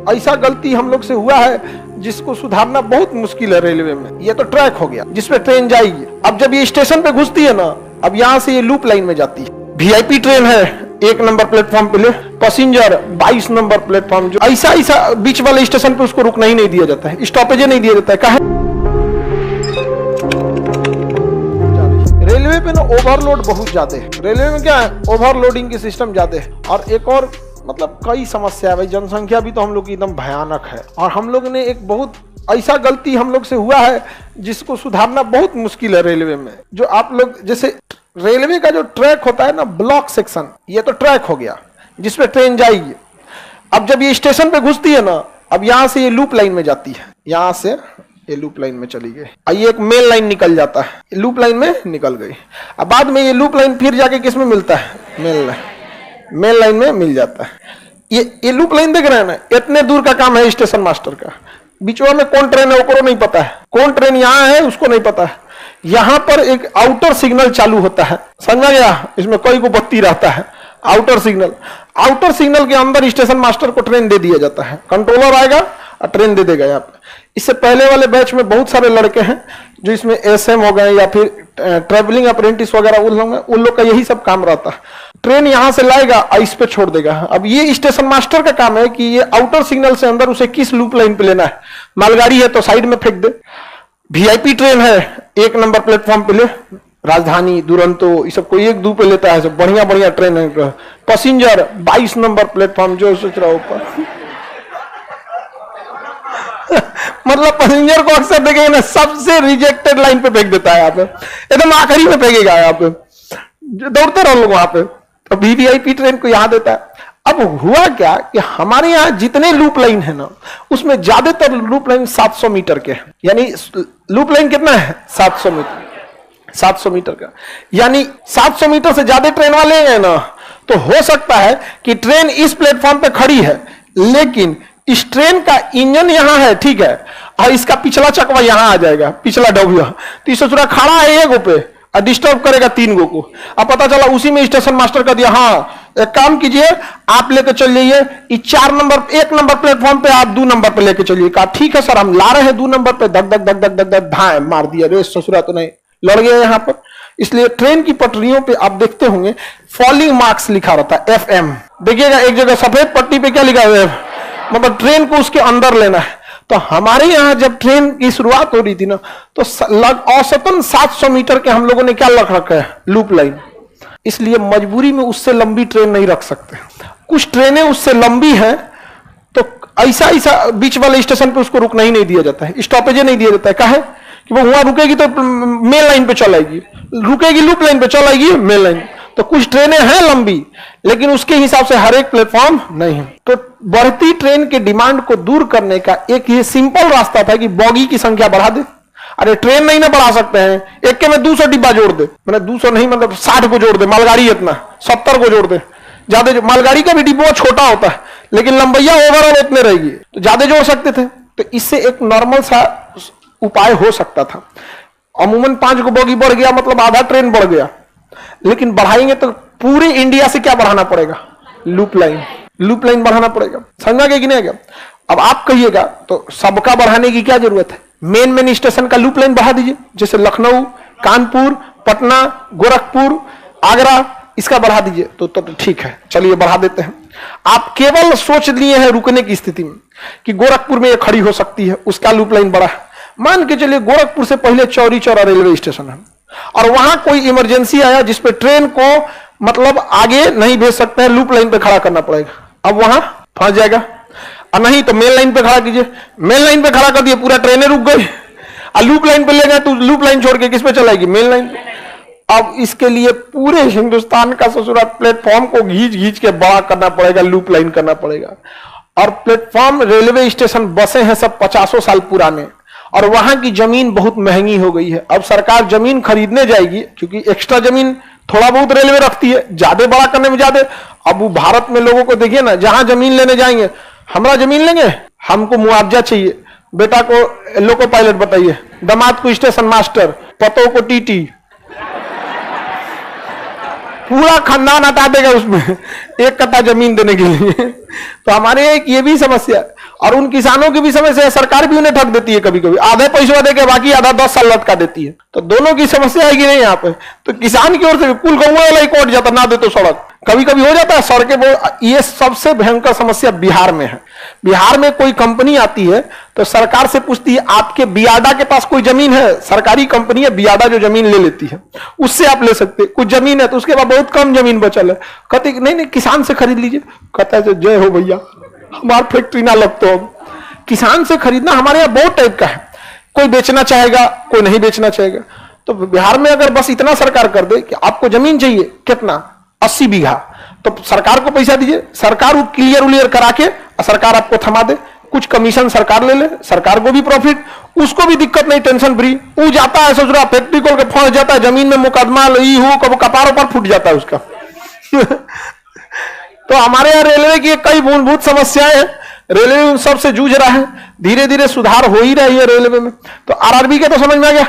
ऐसा गलती हम लोग से हुआ है जिसको सुधारना बहुत मुश्किल है रेलवे में। ये तो ट्रैक हो गया जिसपे ट्रेन जाएगी। अब जब ये स्टेशन पे घुसती है ना, अब यहाँ से ये लूप लाइन में जाती है। वीआईपी ट्रेन है 1 नंबर प्लेटफॉर्म पे ले, पैसेंजर 22 नंबर प्लेटफॉर्म। जो ऐसा बीच वाले स्टेशन पे उसको रुकना ही नहीं दिया जाता है, स्टॉपेज नहीं दिया जाता है। कहा रेलवे पे ना ओवरलोड बहुत ज्यादा है। रेलवे में क्या है, ओवरलोडिंग की सिस्टम ज्यादा है। और एक और मतलब कई समस्या है भाई, जनसंख्या भी तो हम लोग की एकदम भयानक है। और हम लोग ने एक बहुत ऐसा गलती हम लोग से हुआ है जिसको सुधारना बहुत मुश्किल है रेलवे में। जो आप लोग जैसे रेलवे का जो ट्रैक होता है ना, ब्लॉक सेक्शन, ये तो ट्रैक हो गया जिसपे ट्रेन जाएगी। अब जब ये स्टेशन पे घुसती है ना, अब यहाँ से ये लूप लाइन में जाती है। यहाँ से ये लूप लाइन में चली गई। ये एक मेन लाइन निकल जाता है, लूप लाइन में निकल गई। अब बाद में ये लूप लाइन फिर जाके किस में मिलता है, मेन लाइन में मिल जाता है। ये लूप लाइन देख रहे हैं ना, इतने दूर का काम है स्टेशन मास्टर का। बीचवा में कौन ट्रेन है उसको नहीं पता है, कौन ट्रेन यहाँ है उसको नहीं पता है। यहाँ पर एक आउटर सिग्नल चालू होता है, समझा गया? इसमें कोई को बत्ती रहता है, आउटर सिग्नल के अंदर स्टेशन मास्टर को ट्रेन दे दिया जाता है। कंट्रोलर आएगा और ट्रेन दे देगा यहाँ पे। इससे पहले वाले बैच में बहुत सारे लड़के हैं जो इसमें एसएम हो गए या फिर ट्रेवलिंग अप्रेंटिस वगैरह, उन लोग का यही सब काम रहता है। ट्रेन यहां से लाएगा और इस पे छोड़ देगा। अब ये स्टेशन मास्टर का काम है कि ये आउटर सिग्नल से अंदर उसे किस लूप लाइन पे लेना है। मालगाड़ी है तो साइड में फेंक दे। वीआईपी ट्रेन है 1 नंबर प्लेटफॉर्म पे ले, राजधानी, दुरंतो, ये सब कोई 1-2 पे लेता है। सब बढ़िया ट्रेन है। पैसेंजर 22 नंबर प्लेटफॉर्म, जो सोच रहा ऊपर मतलब पैसेंजर को अक्सर देखेंगे ना, सबसे रिजेक्टेड लाइन पे फेंक देता है। यहाँ पे एकदम आखिरी में फेंकेगा, यहाँ पे दौड़ते रहो लोग वहां पे। तो वीवीआईपी ट्रेन को यहाँ देता है। अब हुआ क्या कि हमारे यहाँ जितने लूप लाइन है ना, उसमें ज्यादातर लूप लाइन 700 मीटर के है। यानी लूप लाइन कितना है, 700 मीटर, 700 मीटर का। यानी 700 मीटर से ज्यादा ट्रेन वाले हैं ना, तो हो सकता है कि ट्रेन इस प्लेटफॉर्म पे खड़ी है, लेकिन इस ट्रेन का इंजन यहां है, ठीक है, और इसका पिछला चकवा यहां आ जाएगा, पिछला डबिया। तो इसे थोड़ा खड़ा है एक गो पे और डिस्टर्ब करेगा 3 गो को। अब पता चला उसी में स्टेशन मास्टर कर दिया, हाँ एक काम कीजिए, आप लेके चल जाइए 1 नंबर प्लेटफॉर्म पे, आप 2 नंबर पे लेके चलिए। कहा ठीक है सर, हम ला रहे हैं 2 नंबर पे। धक धक धक धक धक धक धाए मार दिया, रे ससुरा तो नहीं, लड़ गया यहाँ पर। इसलिए ट्रेन की पटरियों पे आप देखते होंगे फॉलिंग मार्क्स लिखा रहता है, FM। देखिएगा एक जगह सफेद पट्टी पे क्या लिखा हुआ है, मतलब ट्रेन को उसके अंदर लेना है। तो हमारे यहाँ जब ट्रेन की शुरुआत हो रही थी ना, तो औसतन 700 मीटर के हम लोगों ने क्या रख रखा है, लूप लाइन। इसलिए मजबूरी में उससे लंबी ट्रेन नहीं रख सकते। कुछ ट्रेनें उससे लंबी हैं तो ऐसा बीच वाले स्टेशन पे उसको रुकना ही नहीं दिया जाता है, स्टॉपेज नहीं दिया जाता है। कहा है कि वो वहां रुकेगी तो मेन लाइन पे चल आएगी, रुकेगी लूप लाइन पे चल आएगी मेन लाइन। तो कुछ ट्रेनें हैं लंबी, लेकिन उसके हिसाब से हर एक प्लेटफॉर्म नहीं है। तो बढ़ती ट्रेन के डिमांड को दूर करने का एक ये सिंपल रास्ता था कि बॉगी की संख्या बढ़ा दे। अरे ट्रेन नहीं ना बढ़ा सकते हैं, एक के में 200 डिब्बा जोड़ दे, मैंने 200 नहीं मतलब 60 को जोड़ दे। मालगाड़ी इतना 70 को जोड़ दे, ज्यादा। मालगाड़ी का भी डिब्बा छोटा होता है, लेकिन लंबैया ओवरऑल उतने रहेगी, तो ज्यादा जोड़ सकते थे। तो इससे एक नॉर्मल सा उपाय हो सकता था। अमूमन 5 को बॉगी बढ़ गया, मतलब आधा ट्रेन बढ़ गया। लेकिन बढ़ाएंगे तो पूरे इंडिया से क्या बढ़ाना पड़ेगा, लूप लाइन बढ़ाना पड़ेगा। समझा गया कि नहीं गया? अब आप कहिएगा तो सबका बढ़ाने की क्या जरूरत है, मेन स्टेशन का लूप लाइन बढ़ा दीजिए। जैसे लखनऊ, कानपुर, पटना, गोरखपुर, आगरा, इसका बढ़ा दीजिए तो ठीक है, चलिए बढ़ा देते हैं। आप केवल सोच लिए हैं रुकने की स्थिति में कि गोरखपुर में ये खड़ी हो सकती है, उसका लूप लाइन बढ़ा। मान के चलिए गोरखपुर से पहले चौरी चौरा रेलवे स्टेशन है और वहां कोई इमरजेंसी आया जिसपे ट्रेन को मतलब आगे नहीं भेज सकते हैं, लूप लाइन पे खड़ा करना पड़ेगा। अब वहां फंस जाएगा। और नहीं तो मेन लाइन पे खड़ा कीजिए, मेन लाइन पे खड़ा कर दिए, पूरा ट्रेनें रुक गई। और लूप लाइन पे ले गए तो लूप लाइन छोड़ के किस पे चलाएगी, मेन लाइन पे। अब इसके लिए पूरे हिंदुस्तान का ससुरा प्लेटफॉर्म को घींच के बड़ा करना पड़ेगा, लूप लाइन करना पड़ेगा। और प्लेटफॉर्म रेलवे स्टेशन बसें हैं सब 50 साल पुराने, और वहां की जमीन बहुत महंगी हो गई है। अब सरकार जमीन खरीदने जाएगी, क्योंकि एक्स्ट्रा जमीन थोड़ा बहुत रेलवे रखती है, ज्यादा बड़ा करने में ज्यादा। अब वो भारत में लोगों को देखिए ना, जहां जमीन लेने जाएंगे, हमरा जमीन लेंगे, हमको मुआवजा चाहिए, बेटा को लोको पायलट बताइए, दामाद को स्टेशन मास्टर, पतों को टीटी, पूरा खानदान हटा देगा उसमें एक कट्टा जमीन देने के लिए। तो हमारे एक ये भी समस्या है। और उन किसानों की भी समस्या है, सरकार भी उन्हें ठग देती है, कभी कभी आधे पैसा दे के बाकी आधा 10 साल लटका देती है। तो दोनों की समस्या है कि नहीं यहाँ पे। तो किसान की ओर से कुल गौवा वाला ही कोट जाता, ना दे तो सड़क, कभी कभी हो जाता है सड़कें। ये सबसे भयंकर समस्या बिहार में है। बिहार में कोई कंपनी आती है तो सरकार से पूछती है आपके बियाडा के पास कोई जमीन है, सरकारी कंपनी है बियाडा जो जमीन ले लेती है, उससे आप ले सकते। कुछ जमीन है तो उसके बाद बहुत कम जमीन बचल है, कहते नहीं नहीं किसान से खरीद लीजिए। कहता है जय हो भैया, हमारी फैक्ट्री ना लग तो। किसान से खरीदना हमारे यहाँ बहुत टाइप का है, कोई बेचना चाहेगा कोई नहीं बेचना चाहेगा। तो बिहार में अगर बस इतना सरकार कर दे कि आपको जमीन चाहिए कितना 80 बीघा, तो सरकार को पैसा दीजिए, सरकार वो क्लियर करा के सरकार आपको थमा दे, कुछ कमीशन सरकार ले ले, सरकार को भी प्रॉफिट, उसको भी दिक्कत नहीं, टेंशन फ्री। वो जाता है सोच रहा फैक्ट्री खोल के फंस जाता है, जमीन में मुकदमा लई हो कब कपारों पर फूट जाता है उसका। तो हमारे यहाँ रेलवे की कई मूलभूत समस्याएं हैं, रेलवे उन सबसे जूझ रहा है, धीरे धीरे सुधार हो ही रही है रेलवे में। तो आरआरबी के तो समझ में आ गया।